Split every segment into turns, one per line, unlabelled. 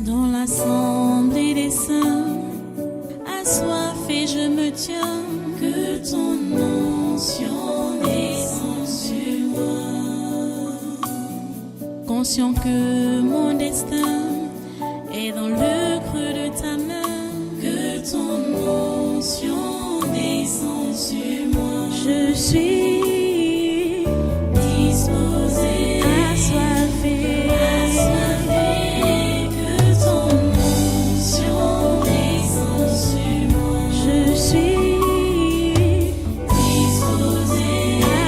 Dans l'assemblée des saints, assoiffé je me tiens, que ton onction descende sur moi. Conscient que mon destin est dans le creux de ta main, que ton onction descende sur moi. Je suis disposé, assoiffé, que ton onction descende sur moi. Je suis disposé,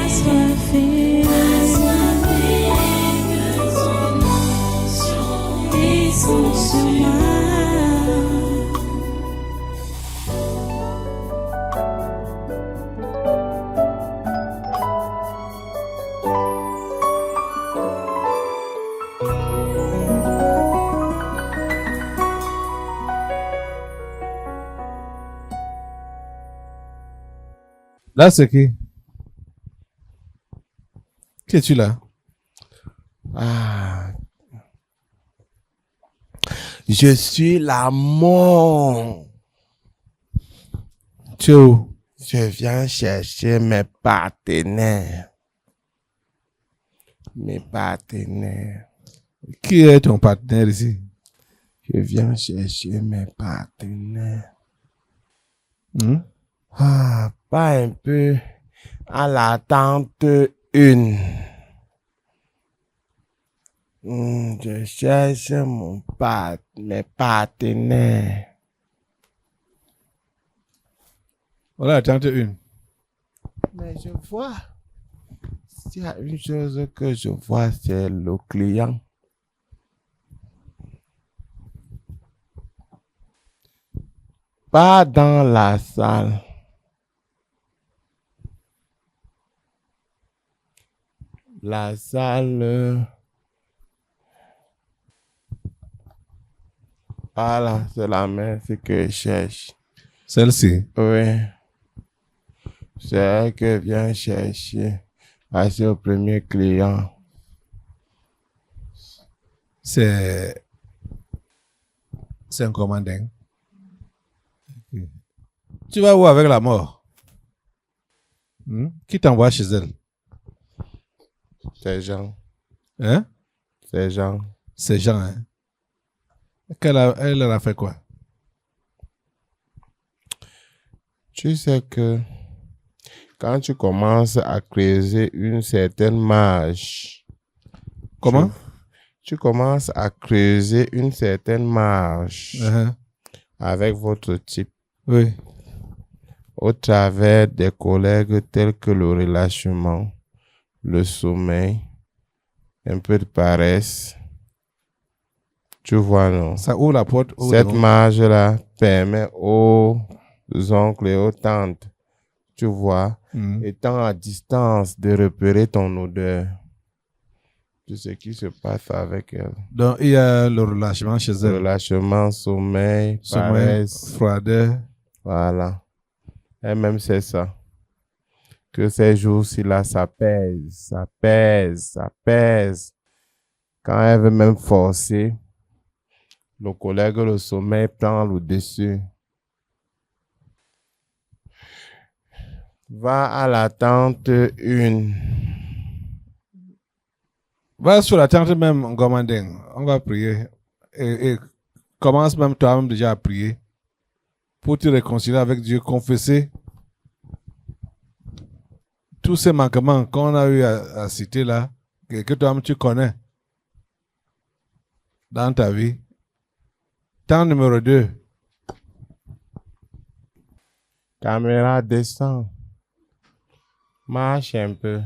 assoiffé, que ton onction descende sur moi.
Là, c'est qui? Qui es-tu là?
Ah. Je suis la mort.
Tu es où?
Je viens chercher mes partenaires. Mes partenaires.
Qui est ton partenaire ici?
Je viens chercher mes partenaires.
Hmm?
Ah, pas un peu à l'attente une. Je cherche mes partenaires.
Voilà, attends une.
Mais je vois, s'il y a une chose que je vois, c'est le client. Pas dans la salle. La salle. Voilà, c'est la main, c'est que je cherche.
Celle-ci.
Oui. C'est elle que vient chercher. C'est au premier client.
C'est un commandant. Ok. Tu vas où avec la mort? Qui t'envoie chez elle?
C'est Jean.
Hein?
C'est Jean.
C'est Jean, hein? Elle a fait quoi?
Tu sais que quand tu commences à creuser une certaine marge.
Comment?
Tu commences à creuser une certaine marge avec votre type.
Oui.
Au travers des collègues tels que le relâchement, le sommeil, un peu de paresse. Tu vois, non?
Ça ouvre la porte.
Cette marge-là permet aux oncles et aux tantes, tu vois, étant à distance, de repérer ton odeur. De ce qui se passe avec elle.
Donc, il y a le relâchement chez elle.
Relâchement, sommeil, paresse.
Froideur.
Voilà. Elle-même, c'est ça. Que ces jours-ci-là, ça pèse, ça pèse, ça pèse. Quand elle veut même forcer, le collègue, le sommeil prend le dessus. Va à la tente 1.
Va sur la tente même, Gomandeng. On va prier. Et commence même toi-même déjà à prier. Pour te réconcilier avec Dieu, confesser tous ces manquements qu'on a eu à citer là, que toi-même tu connais dans ta vie. Temps numéro 2.
Caméra descend. Marche un peu.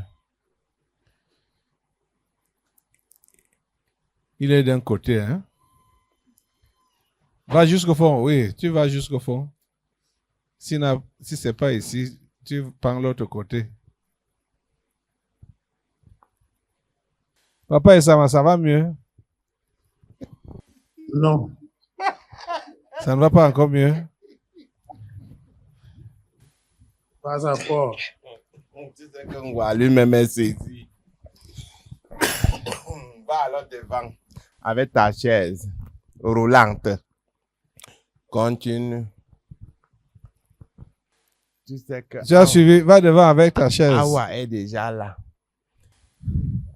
Il est d'un côté, hein? Va jusqu'au fond, oui, tu vas jusqu'au fond. Si c'est pas ici, tu prends l'autre côté. Papa et ça va mieux?
Non.
Ça ne va pas encore mieux?
Pas encore.
Tu sais qu'on va lui-même est saisi. Va alors devant avec ta chaise. roulante. Continue. Tu sais que...
Tu as suivi, va devant avec ta chaise.
Awa est déjà là.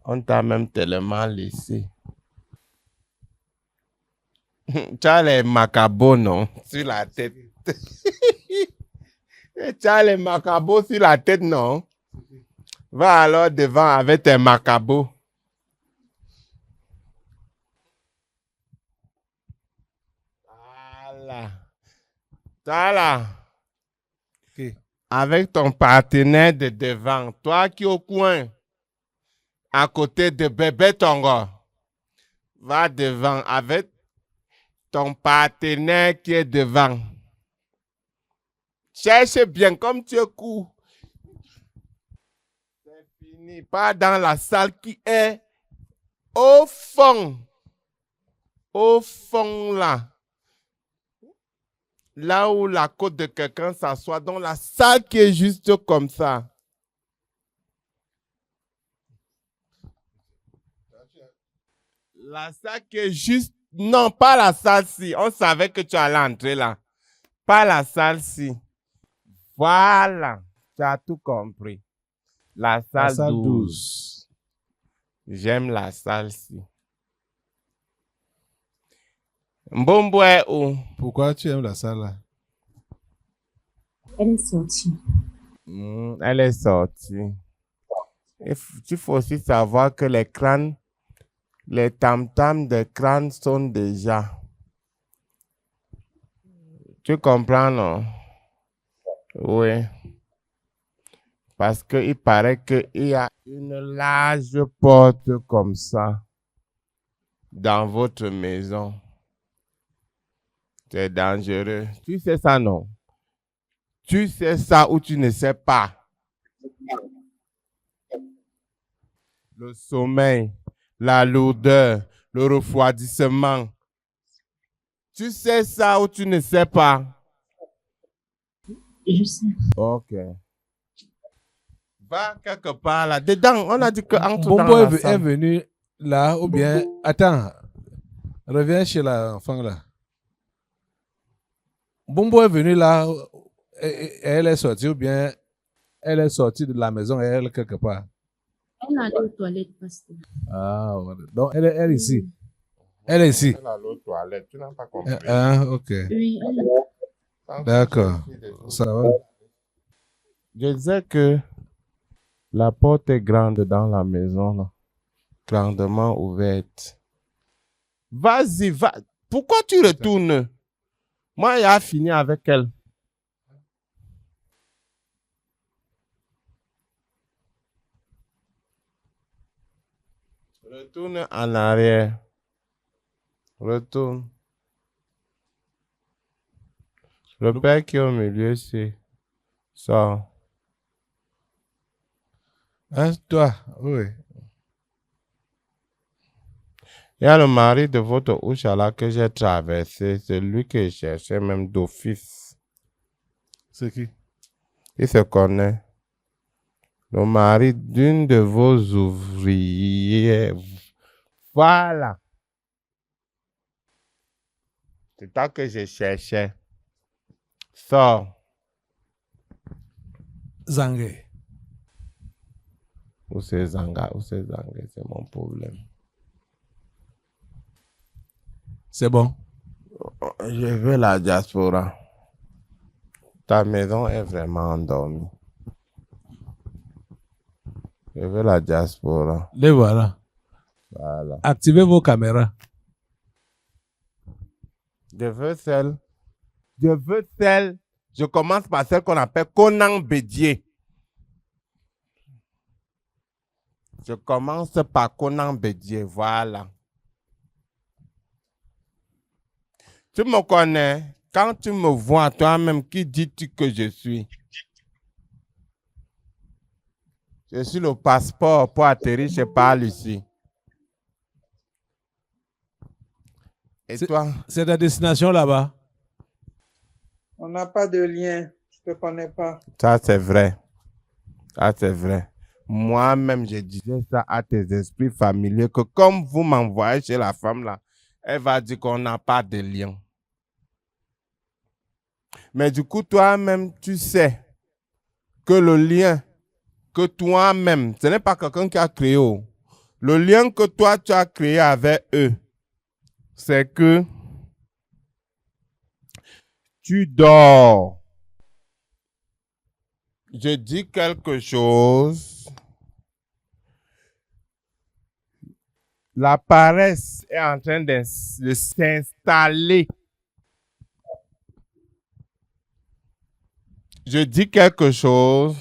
On t'a même tellement laissé. Tu as les macabos, non? Sur la tête. Tu as les macabos sur la tête, non? Va alors devant avec tes macabos. Voilà. Voilà.
Ok.
Avec ton partenaire de devant. Toi qui es au coin, à côté de bébé Tongo. Va devant avec ton partenaire qui est devant. Cherche bien comme tu es court. C'est fini. Pas dans la salle qui est au fond. Au fond là. Là où la côte de quelqu'un s'assoit. Dans la salle qui est juste comme ça. La salle qui est juste... Non, pas la salle-ci. On savait que tu allais entrer là. Pas la salle-ci. Voilà. Tu as tout compris. La
La
salle,
salle
12. J'aime la salle-ci. Mbombo est où?
Pourquoi tu aimes la salle là?
Elle est sortie.
Elle est sortie. Il faut aussi savoir que les crânes, les tam-tams des crânes sont déjà. Tu comprends, non? Oui. Parce qu'il paraît qu'il y a une large porte comme ça dans votre maison. C'est dangereux. Tu sais ça, non? Tu sais ça ou tu ne sais pas? Le sommeil, la lourdeur, le refroidissement. Tu sais ça ou tu ne sais pas?
Je sais.
Ok. Va quelque part là. Dedans, on a dit que entre dans
Bombo
la
est
salle.
venu là ou bien... Attends. Reviens chez l'enfant là. Bombo est venu là et elle est sortie ou bien elle est sortie de la maison et elle est quelque part.
Elle est allée aux toilettes, pasteur.
Ah, voilà. Donc elle est ici. Elle est ici.
Elle a l'autre toilette, tu n'as pas compris.
Ok.
Oui, elle est...
D'accord. Ça va.
Je disais que la porte est grande dans la maison, là. Grandement ouverte. Vas-y, va. Pourquoi tu retournes? Moi, il a fini avec elle. Retourne en arrière. Retourne. Le père qui est au milieu, c'est ça.
Hein, toi, oui.
Il y a le mari de votre Ouchala que j'ai traversé. C'est lui que je cherchais même d'office.
C'est qui?
Il se connaît. Le mari d'une de vos ouvrières. Voilà. C'est ça que je cherchais. Sors.
Zangé.
Où c'est Zanga? Où c'est Zanga? C'est mon problème.
C'est bon.
Je veux la diaspora. Ta maison est vraiment endormie. Je veux la diaspora.
Les voilà.
Voilà.
Activez vos caméras.
Je veux celle. Je veux celle. Je commence par celle qu'on appelle Conan Bédier. Je commence par Conan Bédier. Voilà. Tu me connais. Quand tu me vois toi-même, qui dis-tu que je suis? Je suis le passeport pour atterrir chez Paul ici. Et toi?
C'est ta destination là-bas.
On n'a pas de lien. Je ne te connais pas.
Ça, c'est vrai. Ça, c'est vrai. Moi-même, je disais ça à tes esprits familiers que comme vous m'envoyez chez la femme là, elle va dire qu'on n'a pas de lien. Mais du coup, toi-même, tu sais que le lien que toi-même, ce n'est pas quelqu'un qui a créé. Le lien que toi, tu as créé avec eux, c'est que tu dors. Je dis quelque chose. La paresse est en train de s'installer. Je dis quelque chose.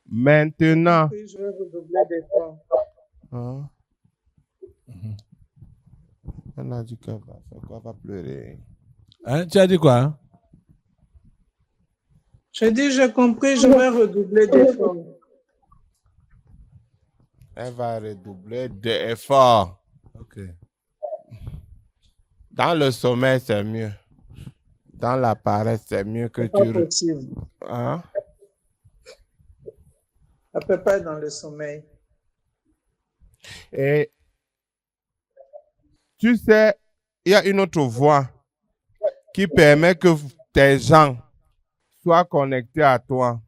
Maintenant.
Oui, je vais redoubler d'efforts.
Hein? Elle a dit qu'elle va faire quoi? Elle va pleurer.
Hein, tu as dit quoi?
Je dis, j'ai compris, je vais redoubler d'efforts.
Elle va redoubler d'efforts.
Ok.
Dans le sommeil, c'est mieux. Dans la paresse, c'est mieux que
C'est pas
tu...
possible.
Hein?
Elle ne peut pas être dans le sommeil.
Et tu sais, il y a une autre voie qui permet que tes gens soient connectés à toi.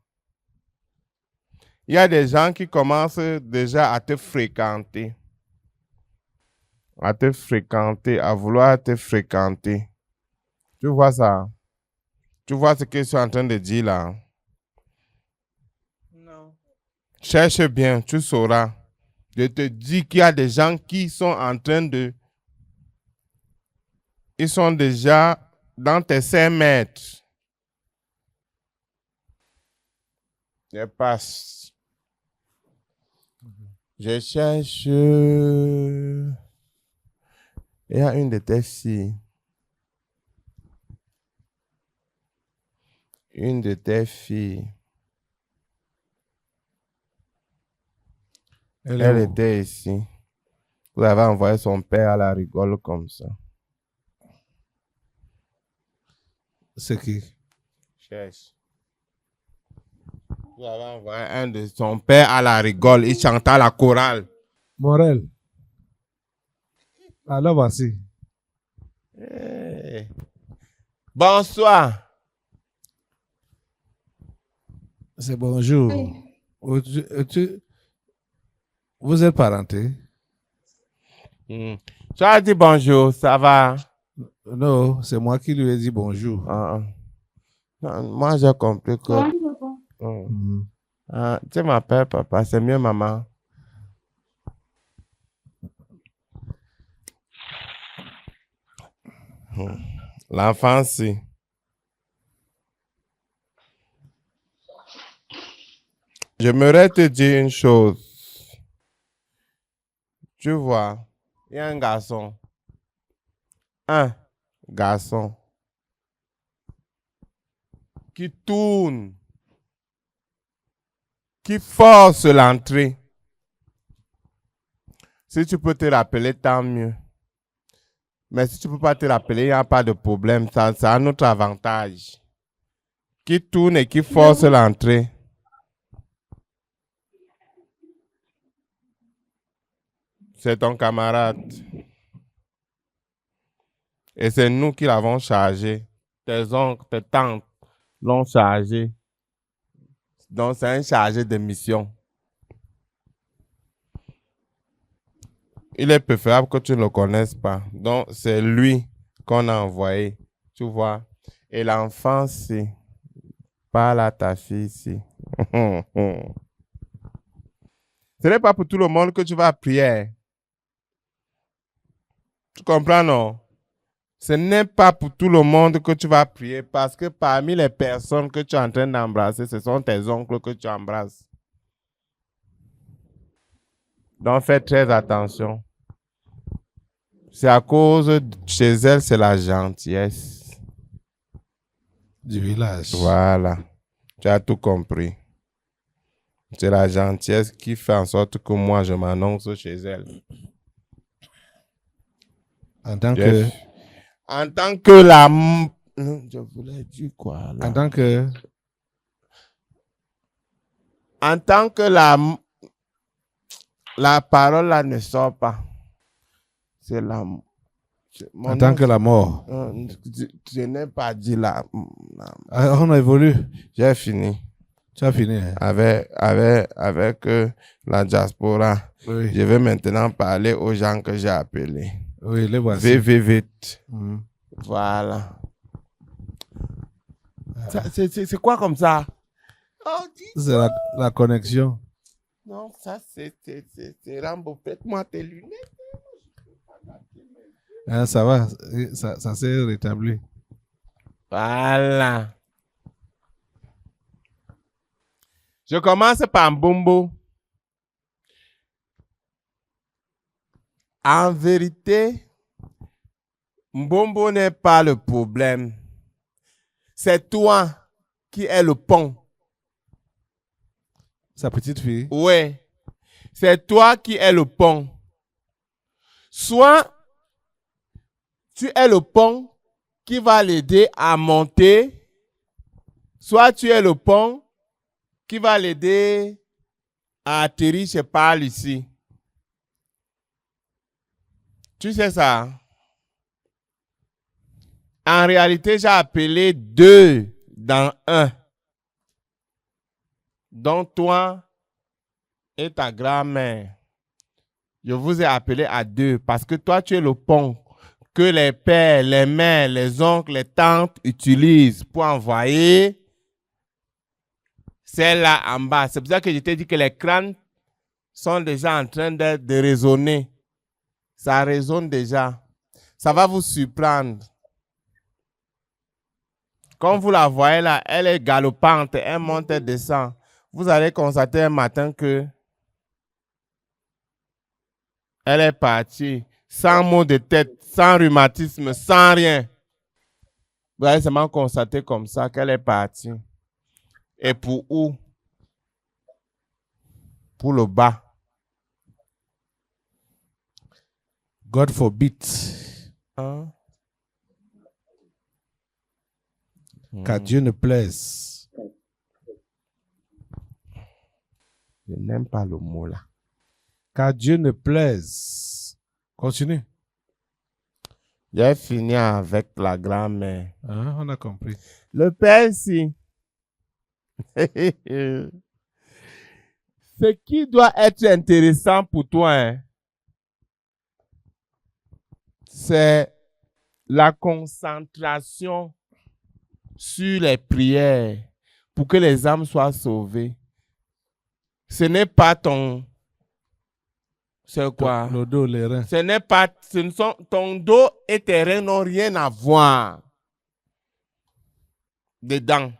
Il y a des gens qui commencent déjà à te fréquenter. À te fréquenter, à vouloir te fréquenter. Tu vois ça? Tu vois ce que je suis en train de dire là?
Non.
Cherche bien, tu sauras. Je te dis qu'il y a des gens qui sont en train de... Ils sont déjà dans tes 5 mètres. Je passe. Je cherche... Il y a une de tes filles. Une de tes filles. Elle était ici. Vous avez envoyé son père à la rigole comme ça.
C'est qui?
Cherche. Vous avez envoyé un de son père à la rigole. Il chantait à la chorale.
Morel. Alors voici.
Hey. Bonsoir.
C'est bonjour. Vous êtes parenté?
Tu as dit bonjour, ça va?
Non, c'est moi qui lui ai dit bonjour.
Non, moi, j'ai compris que... Tu m'appelles papa, c'est mieux maman. L'enfant, si. J'aimerais te dire une chose. Tu vois, il y a un garçon. Qui tourne, qui force l'entrée. Si tu peux te rappeler, tant mieux. Mais si tu ne peux pas te rappeler, il n'y a pas de problème. Ça a un autre avantage. Qui tourne et qui force l'entrée. C'est ton camarade. Et c'est nous qui l'avons chargé. Tes oncles, tes tantes l'ont chargé. Donc c'est un chargé de mission. Il est préférable que tu ne le connaisses pas. Donc c'est lui qu'on a envoyé. Tu vois. Et l'enfant, c'est parle à ta fille ici. Ce n'est pas pour tout le monde que tu vas prier. Tu comprends, non? Ce n'est pas pour tout le monde que tu vas prier parce que parmi les personnes que tu es en train d'embrasser, ce sont tes oncles que tu embrasses. Donc fais très attention. C'est à cause de chez elle, c'est la gentillesse.
Du village.
Voilà. Tu as tout compris. C'est la gentillesse qui fait en sorte que moi, je m'annonce chez elle.
En tant que...
En tant que la... Je voulais dire quoi là?
En tant que...
En tant que la parole là ne sort pas. C'est la... Mon
En tant
nom,
que la mort.
je n'ai pas dit la...
Ah, on a évolué.
J'ai fini.
Tu as fini. Hein?
Avec la diaspora.
Oui.
Je vais maintenant parler aux gens que j'ai appelés.
Oui, les voici.
Vite.
Mhm.
Voilà. C'est quoi comme ça? Oh,
C'est la connexion.
non, ça c'est Rambo. Faites-moi tes lunettes.
Hein, ça va, ça s'est rétabli.
Voilà. Je commence par Mbombo. En vérité, Mbombo n'est pas le problème. C'est toi qui es le pont.
Sa petite fille.
Oui. C'est toi qui es le pont. Soit tu es le pont qui va l'aider à monter, soit tu es le pont qui va l'aider à atterrir chez Paul ici. Tu sais ça? En réalité, j'ai appelé 2 dans 1. Dont toi et ta grand-mère. Je vous ai appelé à 2 parce que toi, tu es le pont que les pères, les mères, les oncles, les tantes utilisent pour envoyer celle-là en bas. C'est pour ça que je t'ai dit que les crânes sont déjà en train de résonner. Ça résonne déjà. Ça va vous surprendre. Comme vous la voyez là, elle est galopante, elle monte, elle descend. Vous allez constater un matin que elle est partie, sans maux de tête, sans rhumatisme, sans rien. Vous allez seulement constater comme ça qu'elle est partie. Et pour où? Pour le bas.
God forbid.
Hein?
Qu'à Dieu ne plaise.
Je n'aime pas le mot là.
Qu'à Dieu ne plaise. Continue.
J'ai fini avec la grand-mère.
Hein, on a compris.
Le père, si. Ce qui doit être intéressant pour toi, hein, c'est la concentration sur les prières pour que les âmes soient sauvées. Ce n'est pas ton... C'est quoi?
Le dos, les reins.
Ce n'est pas... ton dos et tes reins n'ont rien à voir dedans.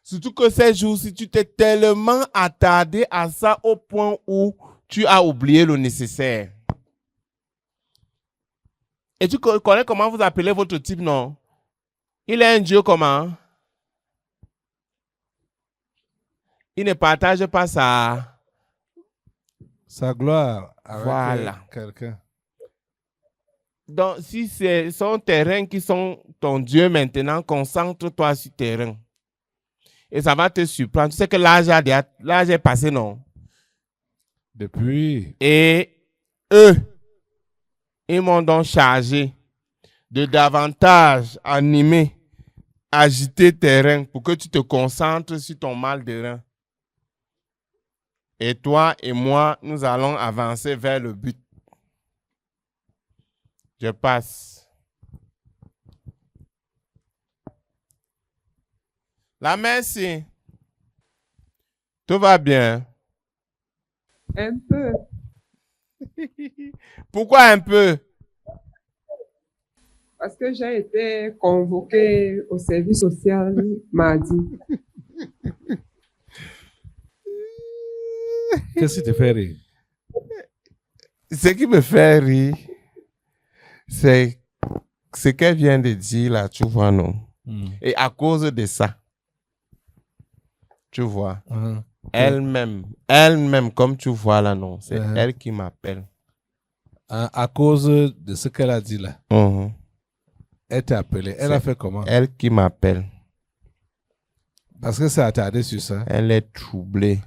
Surtout que ces jours-ci, tu t'es tellement attardé à ça au point où tu as oublié le nécessaire. Et tu connais comment vous appelez votre type, non? Il est un Dieu comment? Il ne partage pas
sa gloire avec
voilà.
Quelqu'un.
Donc, si ce sont tes reins qui sont ton Dieu maintenant, concentre-toi sur tes reins. Et ça va te surprendre. Tu sais que l'âge est passé, non?
Depuis.
Et eux, ils m'ont donc chargé de davantage animer, agiter tes reins pour que tu te concentres sur ton mal de rein. Et toi et moi, nous allons avancer vers le but. Je passe. La merci. Tout va bien?
Un peu.
Pourquoi un peu?
Parce que j'ai été convoquée au service social mardi.
Qu'est-ce qui te fait rire?
Ce qui me fait rire, c'est ce qu'elle vient de dire là, tu vois, non? Et à cause de ça, tu vois, elle-même, comme tu vois là, non? C'est elle qui m'appelle.
À cause de ce qu'elle a dit là, elle t'a appelé. Elle a fait comment?
Elle qui m'appelle.
Parce que ça a attardé sur ça.
Elle est troublée.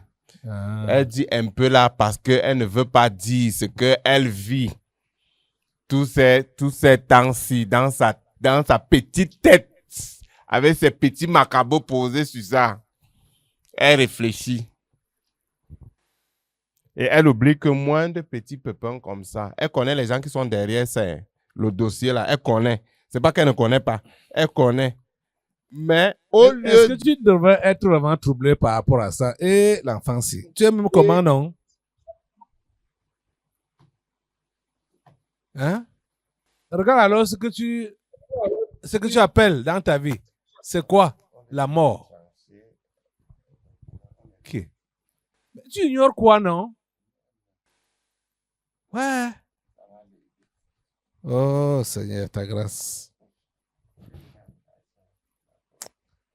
Elle dit un peu là parce qu'elle ne veut pas dire ce qu'elle vit. tous ces temps-ci dans sa petite tête, avec ses petits macabots posés sur ça. Elle réfléchit. Et elle oublie que moins de petits pépins comme ça, elle connaît les gens qui sont derrière ça, hein. Le dossier là, elle connaît. C'est pas qu'elle ne connaît pas, elle connaît. Mais au lieu...
Est-ce que tu devrais être vraiment troublé par rapport à ça? Et l'enfant-ci. Tu es même comment, non? Hein? Regarde alors ce que tu appelles dans ta vie. C'est quoi? La mort. Ok. Mais tu ignores quoi, non? Ouais. Oh, Seigneur, ta grâce.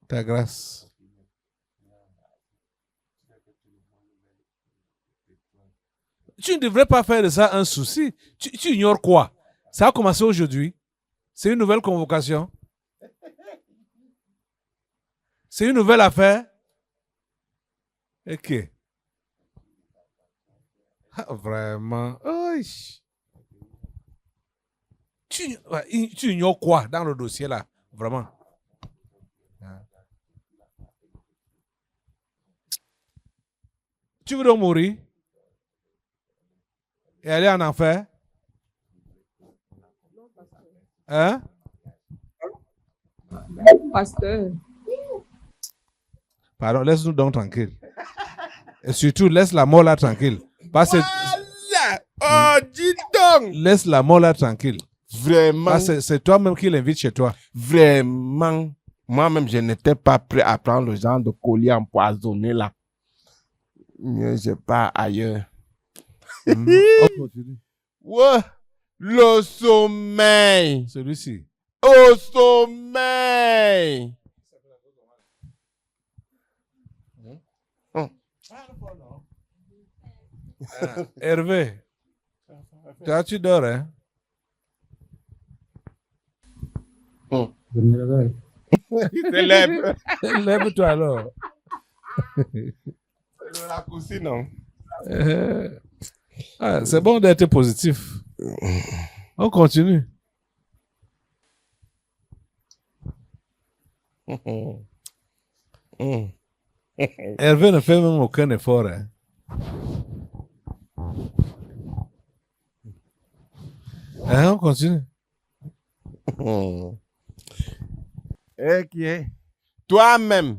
Ta grâce. Tu ne devrais pas faire de ça un souci. Tu ignores quoi? Ça a commencé aujourd'hui. C'est une nouvelle convocation. C'est une nouvelle affaire. Ok. Ah, vraiment. Aïe. Tu ignores quoi dans le dossier là? Vraiment. Tu veux donc mourir? Et aller en enfer? Hein?
Pasteur,
Pardon, laisse-nous donc tranquille. Et surtout, laisse la mort là tranquille. Parce que
Oh, dis donc!
laisse la mort là tranquille.
Vraiment,
Parce que c'est toi-même qui l'invite chez toi.
vraiment, moi-même, je n'étais pas prêt à prendre le genre de collier empoisonné là. Mieux, je pars ailleurs.
On continue.
Ouais, le sommeil.
Celui-ci.
Au sommeil.
Hervé, tu dors, hein?
Je me réveille.
Il se lève.
Lève-toi alors.
C'est la cousine, non?
C'est bon d'être positif. On continue. Hervé ne fait même aucun effort. Hein. On continue.
Ok. Toi-même,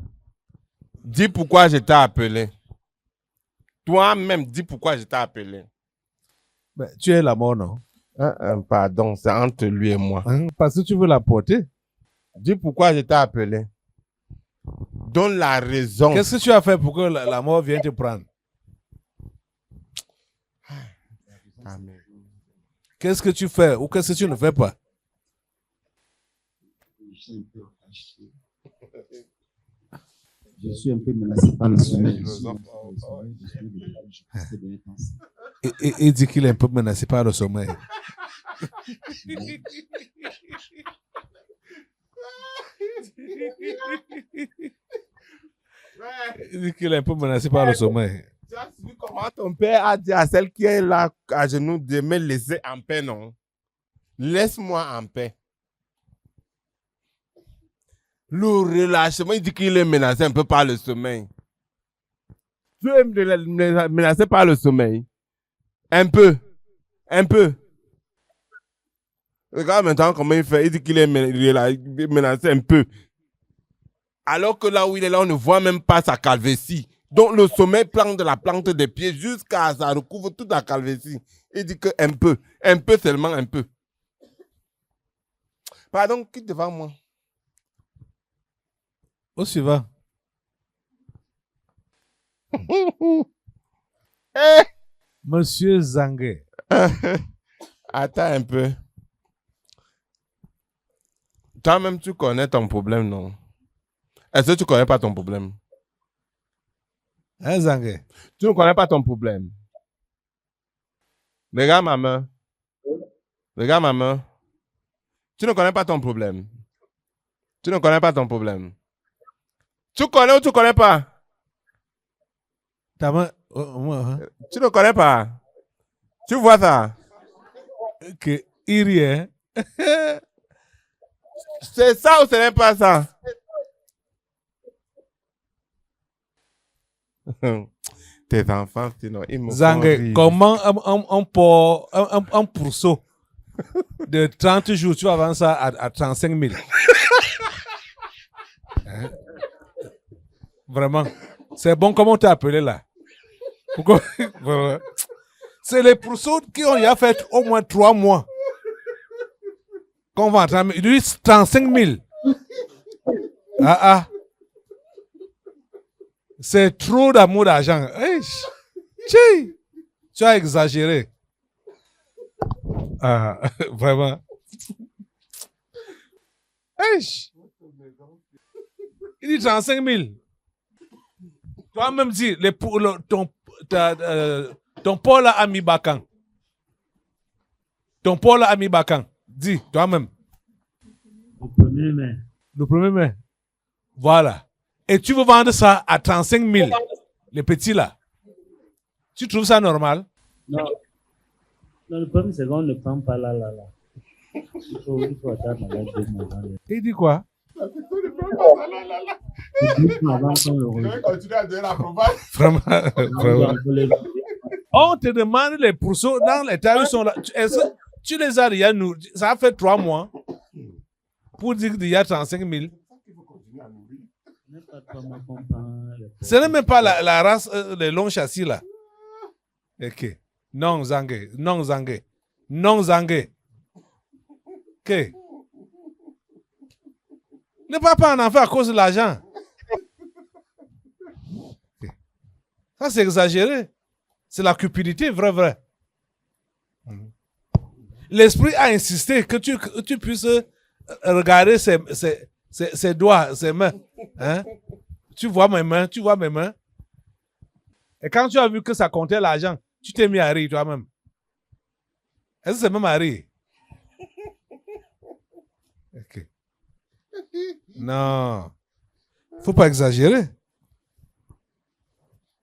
dis pourquoi je t'ai appelé. Toi-même, dis pourquoi je t'ai appelé.
Ben, tu es la mort, non?
Pardon, c'est entre lui et moi.
Hein, parce que tu veux la porter.
Dis pourquoi je t'ai appelé. Donne la raison.
Qu'est-ce que tu as fait pour que la mort vienne te prendre?
Amen.
Qu'est-ce que tu fais ou qu'est-ce que tu ne fais pas?
Je suis un peu menacé par le sommeil.
Il dit qu'il est un peu menacé par le sommeil. Il dit qu'il est un peu menacé par le sommeil.
Tu as vu comment ton père a dit à celle qui est là à genoux de me laisser en paix, non? Laisse-moi en paix. Le relâchement, il dit qu'il est menacé un peu par le sommeil. Tu es menacé par le sommeil? Un peu. Un peu. Regarde maintenant comment il fait. Il dit qu'il est menacé un peu. Alors que là où il est là, on ne voit même pas sa calvitie. Donc le sommeil plante de la plante des pieds jusqu'à ça recouvre toute la calvitie. Il dit que un peu seulement un peu. Pardon, quitte devant moi.
Au suivant. Monsieur Zangué.
Attends un peu. Toi-même, tu connais ton problème, non? Est-ce que tu ne connais pas ton problème?
Hein, Zangué?
Tu ne connais pas ton problème. Regarde ma main. Regarde ma main. Tu ne connais pas ton problème. Tu ne connais pas ton problème. Tu connais ou tu ne connais pas?
Ta main. Hein?
Tu ne connais pas. Tu vois ça?
Que Il rit, hein?
C'est ça ou ce n'est pas ça? Tes enfants, sinon, ils me font
Zangue,
rire.
comment un pourceau de 30 jours, tu vas vendre ça à 35 000? Hein? Vraiment. C'est bon, comment t'es appelé là? Pourquoi? Vraiment. C'est les pourceaux qui ont déjà fait au moins 3 mois. Qu'on vend 30 000. Lui, 35 000. Ah. C'est trop d'amour d'argent. Hey, tu as exagéré. Ah, vraiment. Hey, il dit 35 000. Toi-même dis, ton Paul a mis Bakan. Ton Paul a mis Bakan. Dis, toi-même.
Le 1er mai.
Le 1er mai. Voilà. Et tu veux vendre ça à 35 000, les petits là. Tu trouves ça normal?
Non. Non, le problème, c'est qu'on ne prend pas là. Il faut attendre avec 2 mois avant.
Il dit quoi?
Le 2 mois avant qu'on le reçoive.
Continue à donner l'approbation.
Vraiment, vraiment.
On peut les-
On te demande les pourceaux dans les tailles sont là. Est-ce que tu les as déjà nous? Ça a fait 3 mois pour dire qu'il y a 35 000.
n'est pas toi, ma compagne, le
Ce n'est même pas la race, les longs châssis là. Ok. Non, Zangue. Non, Zangue. Non, Zangue. Ok. Ne pas en enfer à cause de l'argent. Ok. Ça, c'est exagéré. C'est la cupidité, vrai. L'esprit a insisté que tu puisses regarder ses doigts, ses mains. Hein? Tu vois mes mains. Et quand tu as vu que ça comptait l'argent, tu t'es mis à rire toi-même. Est-ce que c'est même à rire? Ok. Non. Faut pas exagérer.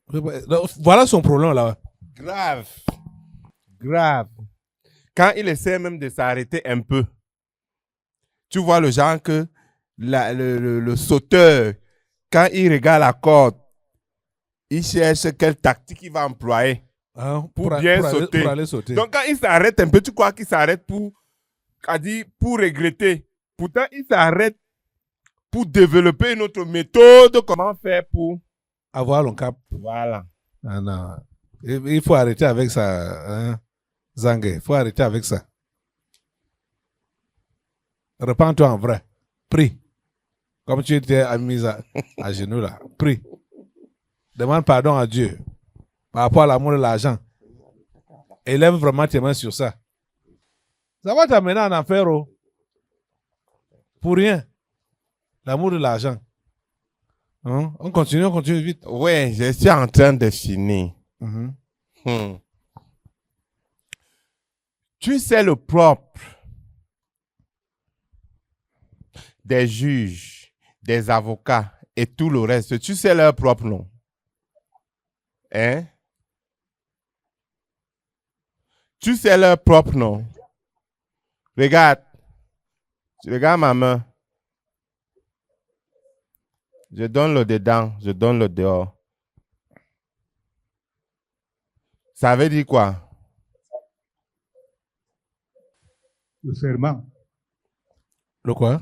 Voilà son problème là.
Grave. Quand il essaie même de s'arrêter un peu, tu vois le genre que le sauteur, quand il regarde la corde, il cherche quelle tactique il va employer
Hein,
pour bien sauter.
Pour aller sauter.
Donc quand il s'arrête un peu, tu crois qu'il s'arrête pour regretter. Pourtant, il s'arrête pour développer une autre méthode, comment faire pour...
Avoir le cap.
Voilà.
Ah non. Il faut arrêter avec ça. Hein? Zangue, il faut arrêter avec ça. Repends-toi en vrai. Prie. Comme tu étais mis à genoux là. Prie. Demande pardon à Dieu par rapport à l'amour de l'argent. Élève vraiment tes mains sur ça. Ça va t'amener en enfer. Oh. Pour rien. L'amour de l'argent. Hein? On continue vite.
Oui, je suis en train de finir.
Mhm.
Tu sais le propre des juges, des avocats et tout le reste. Tu sais leur propre nom. Hein? Tu sais leur propre nom. Regarde. Tu regardes ma main. Je donne le dedans, je donne le dehors. Ça veut dire quoi?
Le serment.
Le quoi?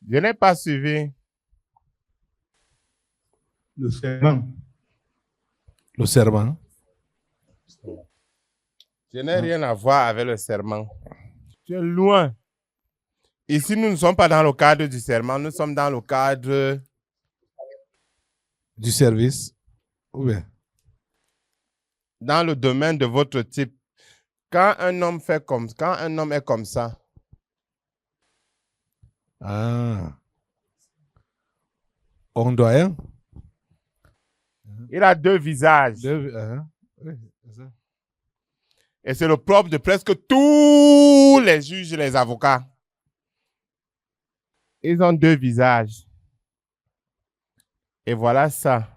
Je n'ai pas suivi.
Le serment.
Le serment.
Je n'ai rien à voir avec le serment. Tu es loin. Ici, nous ne sommes pas dans le cadre du serment, nous sommes dans le cadre
Du service. Ou bien?
dans le domaine de votre type. Quand un homme est comme ça,
Ah. Ondoyen?
il a 2 visages.
Oui, c'est ça.
Et c'est le propre de presque tous les juges et les avocats. Ils ont 2 visages. Et voilà ça.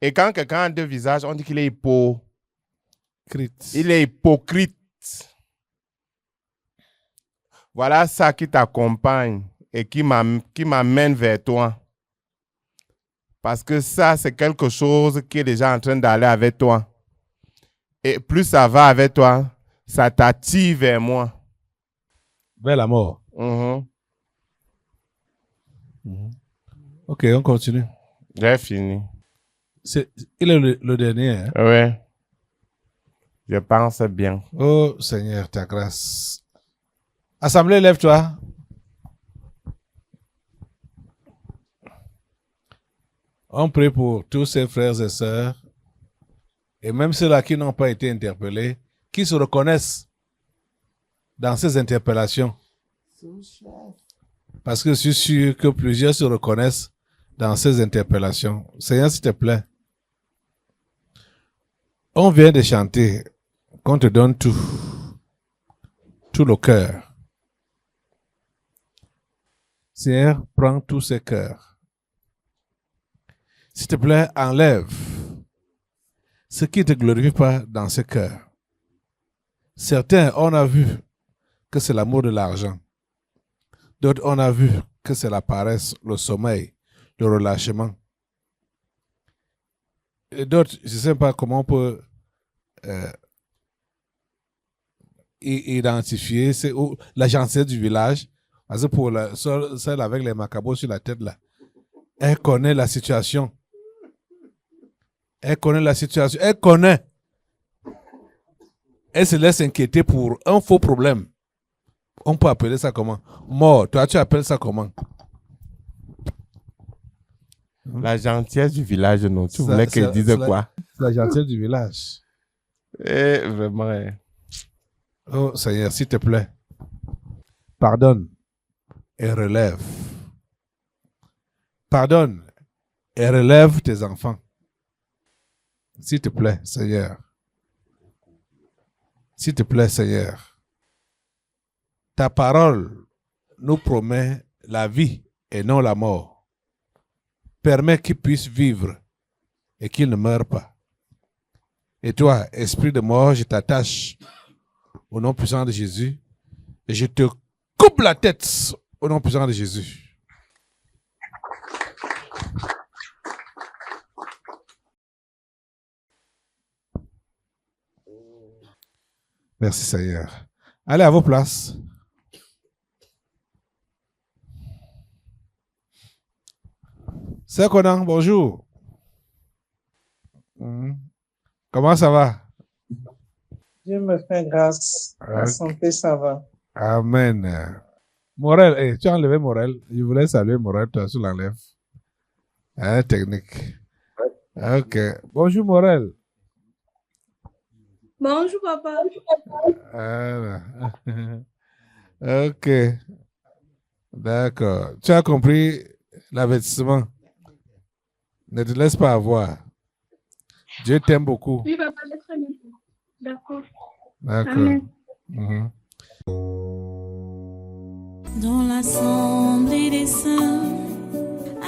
Et quand quelqu'un a 2 visages, on dit qu'il est hypocrite.
Crit.
Il est hypocrite. Voilà ça qui t'accompagne et qui m'amène vers toi. Parce que ça, c'est quelque chose qui est déjà en train d'aller avec toi. Et plus ça va avec toi, ça t'attire vers moi.
Vers la mort.
Mhm.
Ok, on continue.
J'ai fini.
Il est le dernier. Hein?
Oui. Je pense bien.
Oh Seigneur, ta grâce. Assemblée, lève-toi. On prie pour tous ces frères et sœurs, et même ceux-là qui n'ont pas été interpellés, qui se reconnaissent dans ces interpellations. Parce que je suis sûr que plusieurs se reconnaissent dans ces interpellations. Seigneur, s'il te plaît. On vient de chanter qu'on te donne tout le cœur. Seigneur, prends tous ces cœurs. S'il te plaît, enlève ce qui ne te glorifie pas dans ce cœur. Certains, on a vu que c'est l'amour de l'argent. D'autres, on a vu que c'est la paresse, le sommeil, le relâchement. Et d'autres, je ne sais pas comment on peut identifier la gentillesse du village. Parce que pour celle avec les macabots sur la tête, là, elle connaît la situation. Elle connaît la situation. Elle connaît. Elle se laisse inquiéter pour un faux problème. On peut appeler ça comment? Mort. Toi, tu appelles ça comment?
La gentillesse du village, non. Tu voulais qu'elle dise quoi?
La gentillesse du village.
Eh, vraiment.
Oh Seigneur, s'il te plaît, pardonne et relève. Pardonne et relève tes enfants. S'il te plaît, Seigneur. S'il te plaît, Seigneur. Ta parole nous promet la vie et non la mort. Permets qu'ils puissent vivre et qu'ils ne meurent pas. Et toi, esprit de mort, je t'attache au nom puissant de Jésus et je te coupe la tête au nom puissant de Jésus. Merci Seigneur. Allez à vos places. C'est Conan, bonjour. Comment ça va?
Dieu me fait grâce. La santé, ça va.
Amen. Morel, tu as enlevé Morel. Je voulais saluer Morel, toi, tu l'enlèves. Technique. Ok. Bonjour Morel.
Bonjour, papa.
Ok. D'accord. Tu as compris l'avertissement. Ne te laisse pas avoir. Dieu t'aime beaucoup.
Oui, papa, je très bien. D'accord.
D'accord.
Amen.
Dans l'assemblée des saints,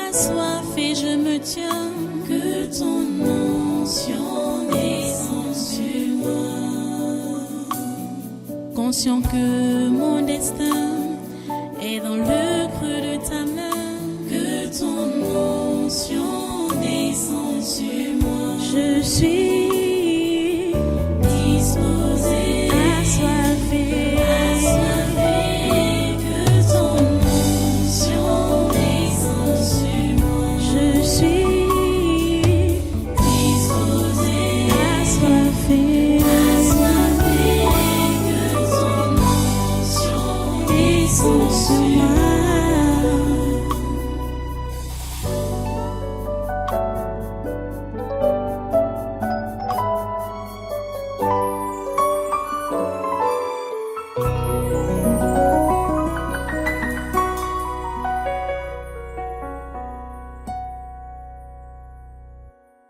assoiffé je me tiens, que ton onction descende sur moi. Conscient que mon destin est dans le creux de ta main, que ton onction descende sur moi. Je suis